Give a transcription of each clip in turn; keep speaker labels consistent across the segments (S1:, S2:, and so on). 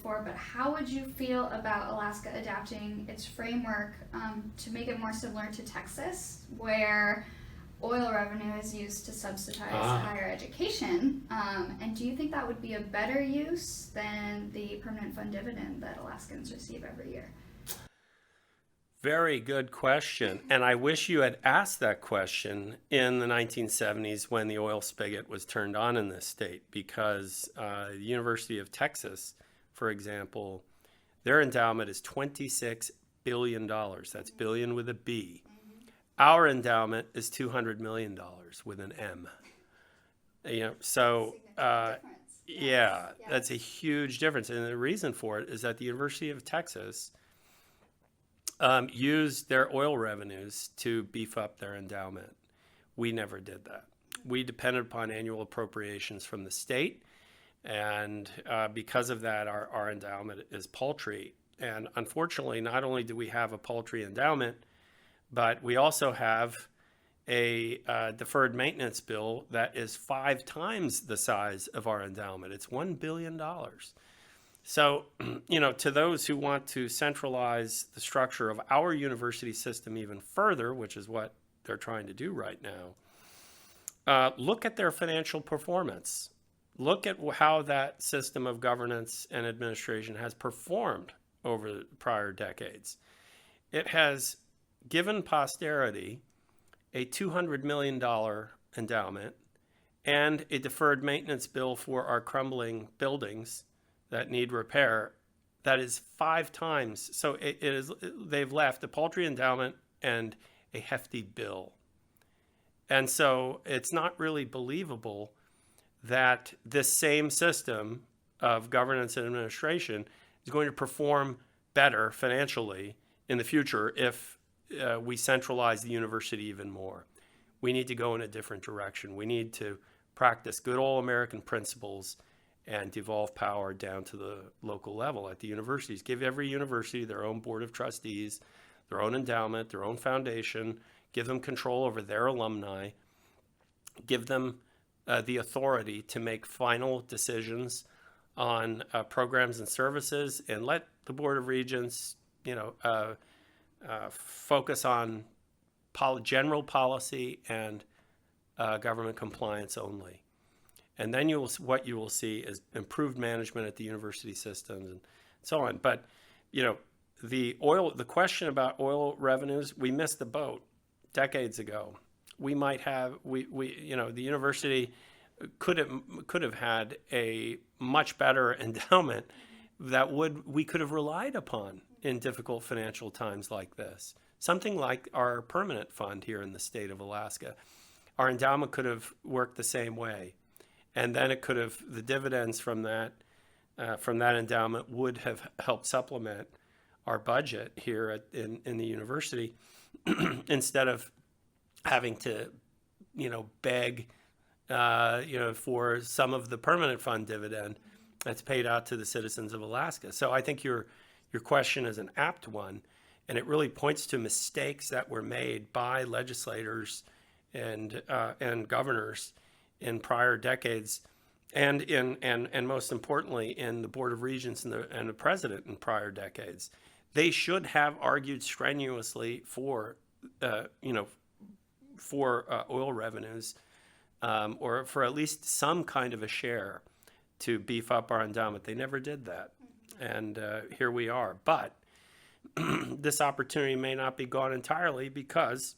S1: before, but how would you feel about Alaska adapting its framework to make it more similar to Texas, where oil revenue is used to subsidize higher education? And do you think that would be a better use than the permanent fund dividend that Alaskans receive every year?
S2: Very good question. And I wish you had asked that question in the 1970s when the oil spigot was turned on in this state, because the University of Texas, for example, their endowment is $26 billion. That's billion with a B. Our endowment is $200 million with an M. So yeah, that's a huge difference. And the reason for it is that the University of Texas used their oil revenues to beef up their endowment. We never did that. We depended upon annual appropriations from the state, and because of that, our endowment is paltry. And unfortunately, not only do we have a paltry endowment, but we also have a deferred maintenance bill that is 5 times the size of our endowment. It's $1 billion. So, to those who want to centralize the structure of our university system even further, which is what they're trying to do right now, look at their financial performance. Look at how that system of governance and administration has performed over the prior decades. It has given posterity a $200 million endowment and a deferred maintenance bill for our crumbling buildings that need repair that is 5 times. So they've left a paltry endowment and a hefty bill. And so it's not really believable that this same system of governance and administration is going to perform better financially in the future if we centralize the university even more. We need to go in a different direction. We need to practice good old American principles and devolve power down to the local level at the universities. Give every university their own board of trustees, their own endowment, their own foundation. Give them control over their alumni. Give them the authority to make final decisions on programs and services, and let the Board of Regents, focus on general policy and government compliance only. And then what you will see is improved management at the university systems and so on. But, the question about oil revenues, we missed the boat decades ago. We might have, the university could have had a much better endowment that we could have relied upon in difficult financial times like this. Something like our permanent fund here in the state of Alaska. Our endowment could have worked the same way. And then the dividends from that endowment would have helped supplement our budget here in the university instead of having to, beg, for some of the permanent fund dividend that's paid out to the citizens of Alaska. So I think your question is an apt one, and it really points to mistakes that were made by legislators and governors in prior decades, and most importantly in the Board of Regents and the president in prior decades. They should have argued strenuously for oil revenues, or for at least some kind of a share to beef up our endowment. They never did that, and here we are. But this opportunity may not be gone entirely, because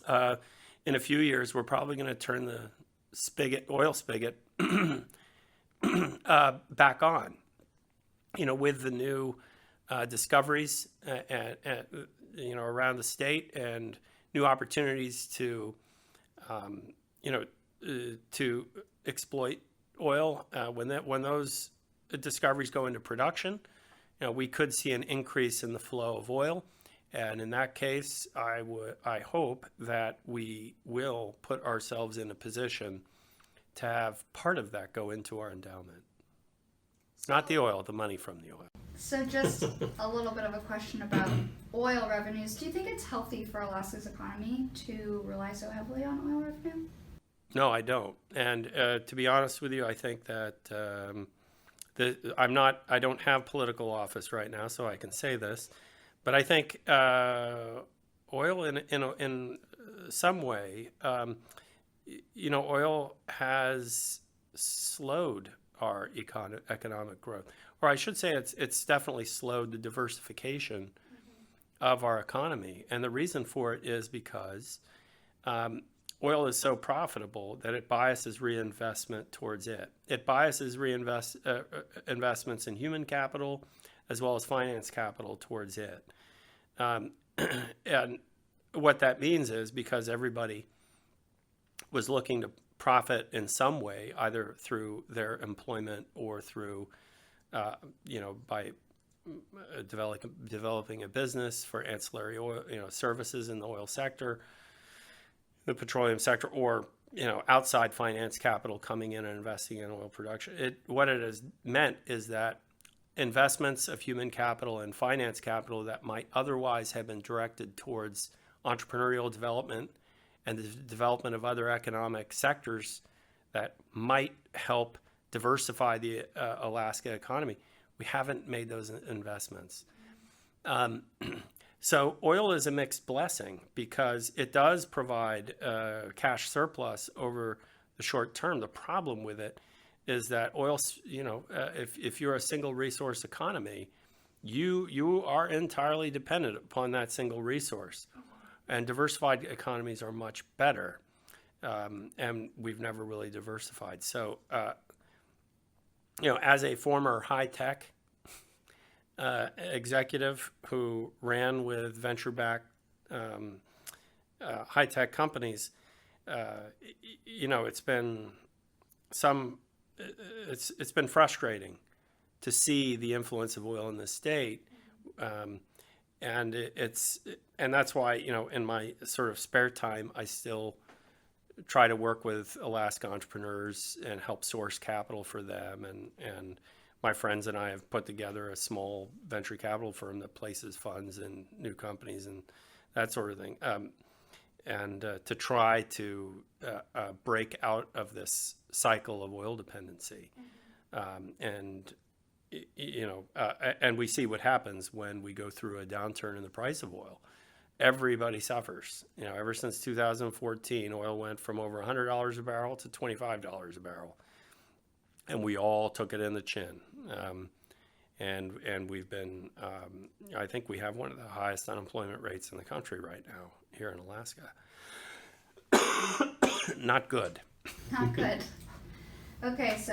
S2: in a few years, we're probably going to turn the oil spigot back on, with the new discoveries around the state, and new opportunities to exploit oil. When those discoveries go into production, we could see an increase in the flow of oil. And in that case, I hope that we will put ourselves in a position to have part of that go into our endowment. It's not the oil, the money from the oil.
S1: So just a little bit of a question about oil revenues. Do you think it's healthy for Alaska's economy to rely so heavily on oil revenue?
S2: No, I don't. And to be honest with you, I think that I don't have political office right now, so I can say this, but I think oil in some way, oil has slowed our economic growth, or I should say it's definitely slowed the diversification of our economy. And the reason for it is because oil is so profitable that it biases reinvestment towards it. It biases investments in human capital as well as finance capital towards it. And what that means is because everybody was looking to profit in some way, either through their employment or through, by developing a business for ancillary oil, services in the oil sector, the petroleum sector, or outside finance capital coming in and investing in oil production. What it has meant is that investments of human capital and finance capital that might otherwise have been directed towards entrepreneurial development and the development of other economic sectors that might help diversify the Alaska economy, we haven't made those investments. So oil is a mixed blessing because it does provide cash surplus over the short term. The problem with it is that oil, if you're a single resource economy, you are entirely dependent upon that single resource. And diversified economies are much better. And we've never really diversified. So, as a former high-tech executive who ran with venture-backed high-tech companies, it's been frustrating to see the influence of oil in the state, and that's why in my sort of spare time I still try to work with Alaska entrepreneurs and help source capital for them, and my friends and I have put together a small venture capital firm that places funds in new companies and that sort of thing, and to try to break out of this cycle of oil dependency. And we see what happens when we go through a downturn in the price of oil. Everybody suffers. Ever since 2014, oil went from over $100 a barrel to $25 a barrel. And we all took it in the chin. And we've been, I think we have one of the highest unemployment rates in the country right now here in Alaska. Not good.
S1: Not good. Okay, so